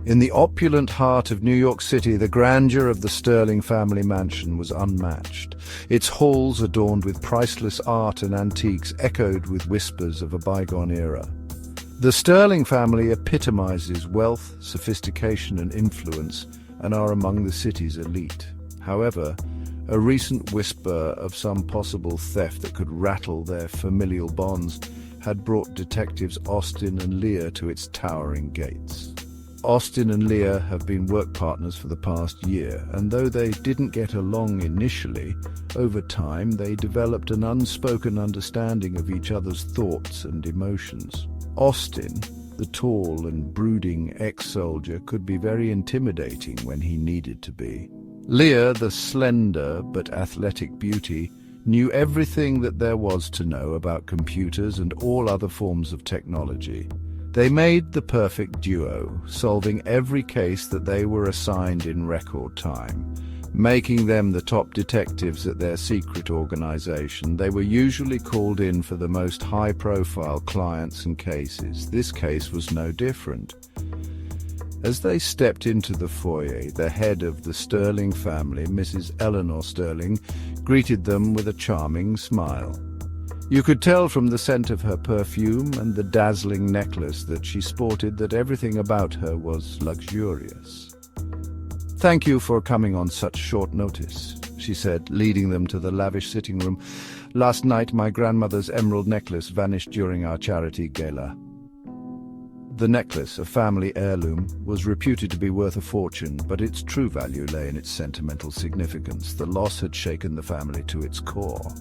In the opulent heart of New York City, the grandeur of the Sterling family mansion was unmatched. Its halls, adorned with priceless art and antiques, echoed with whispers of a bygone era. The Sterling family epitomizes wealth, sophistication, and influence, and are among the city's elite. However, a recent whisper of some possible theft that could rattle their familial bonds had brought detectives Austin and Leah to its towering gates. Austin and Leah have been work partners for the past year, and though they didn't get along initially, over time they developed an unspoken understanding of each other's thoughts and emotions. Austin, the tall and brooding ex-soldier, could be very intimidating when he needed to be. Leah, the slender but athletic beauty, knew everything that there was to know about computers and all other forms of technology. They made the perfect duo, solving every case that they were assigned in record time. Making them the top detectives at their secret organization, they were usually called in for the most high-profile clients and cases. This case was no different. As they stepped into the foyer, the head of the Sterling family, Mrs. Eleanor Sterling, greeted them with a charming smile. You could tell from the scent of her perfume and the dazzling necklace that she sported that everything about her was luxurious. "Thank you for coming on such short notice," she said, leading them to the lavish sitting room. "Last night my grandmother's emerald necklace vanished during our charity gala." The necklace, a family heirloom, was reputed to be worth a fortune, but its true value lay in its sentimental significance. The loss had shaken the family to its core.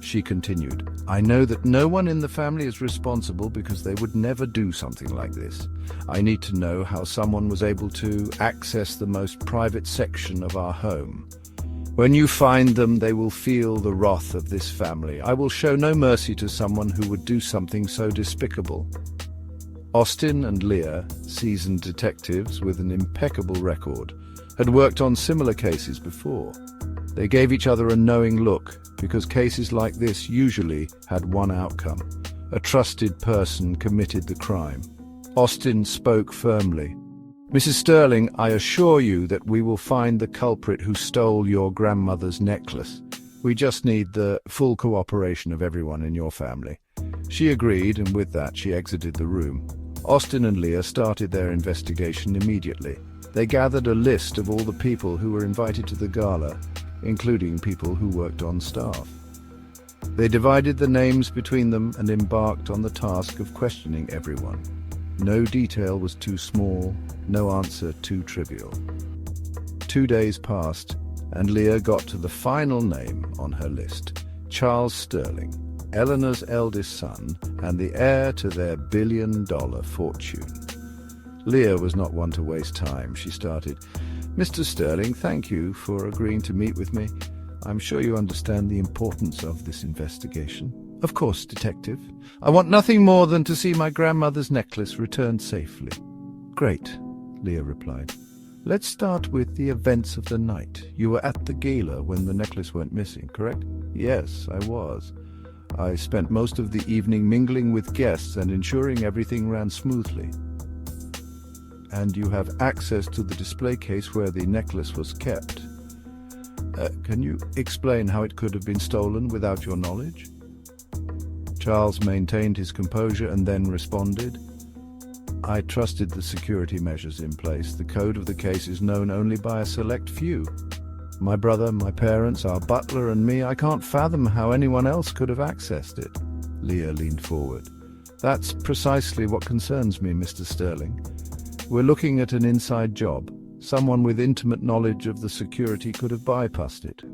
She continued, "I know that no one in the family is responsible because they would never do something like this. I need to know how someone was able to access the most private section of our home. When you find them, they will feel the wrath of this family. I will show no mercy to someone who would do something so despicable." Austin and Leah, seasoned detectives with an impeccable record, had worked on similar cases before. They gave each other a knowing look, because cases like this usually had one outcome. A trusted person committed the crime. Austin spoke firmly. "Mrs. Sterling, I assure you that we will find the culprit who stole your grandmother's necklace. We just need the full cooperation of everyone in your family." She agreed, and with that she exited the room. Austin and Leah started their investigation immediately. They gathered a list of all the people who were invited to the gala, including people who worked on staff. They divided the names between them and embarked on the task of questioning everyone. No detail was too small, no answer too trivial. 2 days passed, and Leah got to the final name on her list: Charles Sterling, Eleanor's eldest son and the heir to their billion-dollar fortune. Leah was not one to waste time. She started, "Mr. Sterling, thank you for agreeing to meet with me. I'm sure you understand the importance of this investigation." "Of course, Detective. I want nothing more than to see my grandmother's necklace returned safely." "Great," Leah replied. "Let's start with the events of the night. You were at the gala when the necklace went missing, correct?" "Yes, I was. I spent most of the evening mingling with guests and ensuring everything ran smoothly." "And you have access to the display case where the necklace was kept. Can you explain how it could have been stolen without your knowledge?" Charles maintained his composure and then responded, "I trusted the security measures in place. The code of the case is known only by a select few. My brother, my parents, our butler and me, I can't fathom how anyone else could have accessed it." Leah leaned forward. "That's precisely what concerns me, Mr. Sterling. We're looking at an inside job. Someone with intimate knowledge of the security could have bypassed it."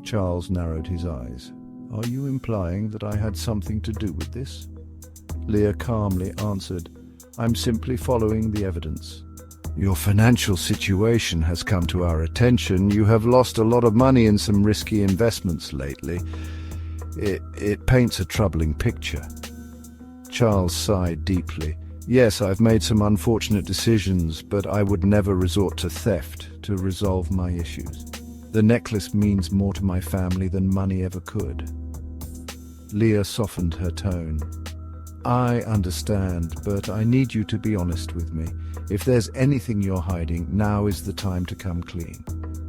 Charles narrowed his eyes. "Are you implying that I had something to do with this?" Leah calmly answered, "I'm simply following the evidence. Your financial situation has come to our attention. You have lost a lot of money in some risky investments lately. It paints a troubling picture." Charles sighed deeply. "Yes, I've made some unfortunate decisions, but I would never resort to theft to resolve my issues. The necklace means more to my family than money ever could." Leah softened her tone. I understand, but I need you to be honest with me. If there's anything you're hiding, now is the time to come clean.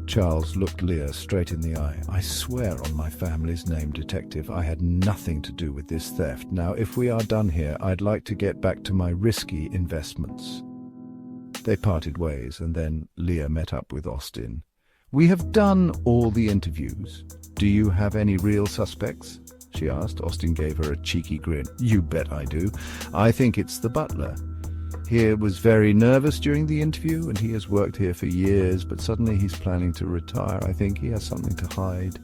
Charles looked Leah straight in the eye. I swear on my family's name, Detective, I had nothing to do with this theft. Now, if we are done here, I'd like to get back to my risky investments. They parted ways, and then Leah met up with Austin. We have done all the interviews. Do you have any real suspects? She asked. Austin gave her a cheeky grin. You bet I do. I think it's the butler. He was very nervous during the interview, and he has worked here for years, but suddenly he's planning to retire. I think he has something to hide.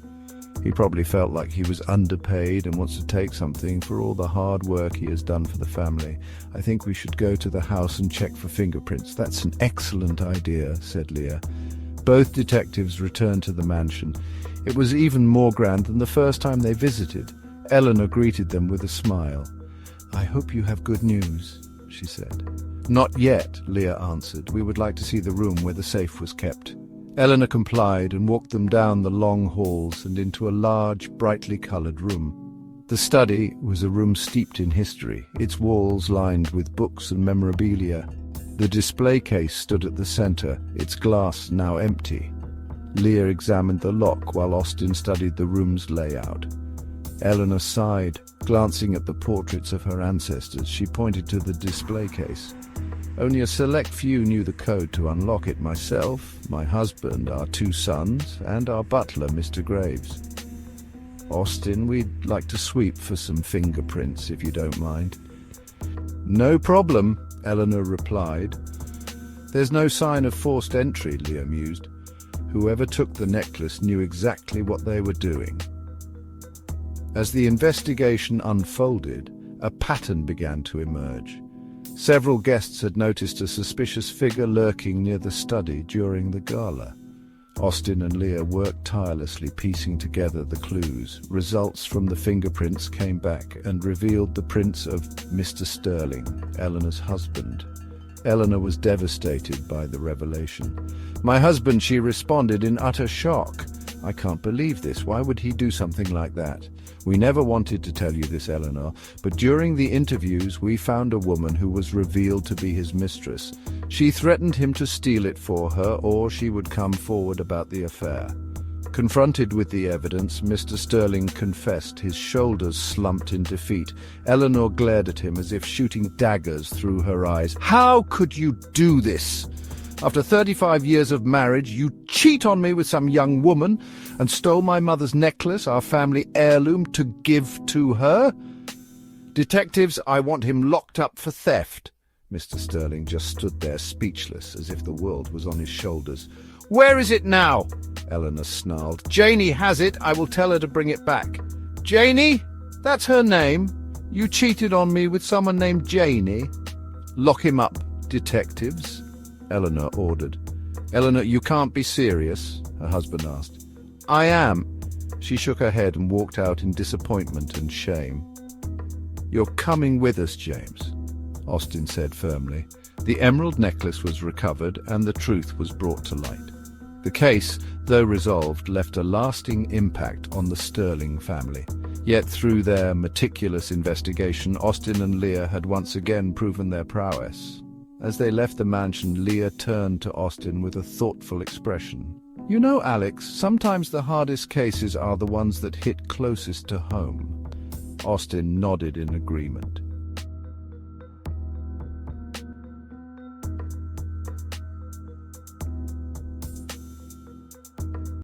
He probably felt like he was underpaid and wants to take something for all the hard work he has done for the family. I think we should go to the house and check for fingerprints. That's an excellent idea, said Leah. Both detectives returned to the mansion. It was even more grand than the first time they visited. Eleanor greeted them with a smile. I hope you have good news, she said. Not yet, Leah answered. We would like to see the room where the safe was kept. Eleanor complied and walked them down the long halls and into a large, brightly coloured room. The study was a room steeped in history, its walls lined with books and memorabilia. The display case stood at the centre, its glass now empty. Leah examined the lock while Austin studied the room's layout. Eleanor sighed, glancing at the portraits of her ancestors. She pointed to the display case. Only a select few knew the code to unlock it. Myself, my husband, our 2 sons, and our butler, Mr. Graves. Austin, we'd like to sweep for some fingerprints, if you don't mind. No problem, Eleanor replied. There's no sign of forced entry, Leah mused. Whoever took the necklace knew exactly what they were doing. As the investigation unfolded, a pattern began to emerge. Several guests had noticed a suspicious figure lurking near the study during the gala. Austin and Leah worked tirelessly, piecing together the clues. Results from the fingerprints came back and revealed the prints of Mr. Sterling, Eleanor's husband. Eleanor was devastated by the revelation. My husband, she responded in utter shock. I can't believe this. Why would he do something like that? We never wanted to tell you this, Eleanor, but during the interviews we found a woman who was revealed to be his mistress. She threatened him to steal it for her, or she would come forward about the affair. Confronted with the evidence, Mr. Sterling confessed, his shoulders slumped in defeat. Eleanor glared at him as if shooting daggers through her eyes. How could you do this? After 35 years of marriage, you cheat on me with some young woman and stole my mother's necklace, our family heirloom, to give to her? Detectives, I want him locked up for theft. Mr. Sterling just stood there speechless, as if the world was on his shoulders. Where is it now? Eleanor snarled. Janie has it. I will tell her to bring it back. Janie? That's her name. You cheated on me with someone named Janie. Lock him up, detectives, Eleanor ordered. Eleanor, you can't be serious, her husband asked. I am. She shook her head and walked out in disappointment and shame. You're coming with us, James, Austin said firmly. The emerald necklace was recovered and the truth was brought to light. The case, though resolved, left a lasting impact on the Sterling family. Yet through their meticulous investigation, Austin and Leah had once again proven their prowess. As they left the mansion, Leah turned to Austin with a thoughtful expression. You know, Alex, sometimes the hardest cases are the ones that hit closest to home. Austin nodded in agreement.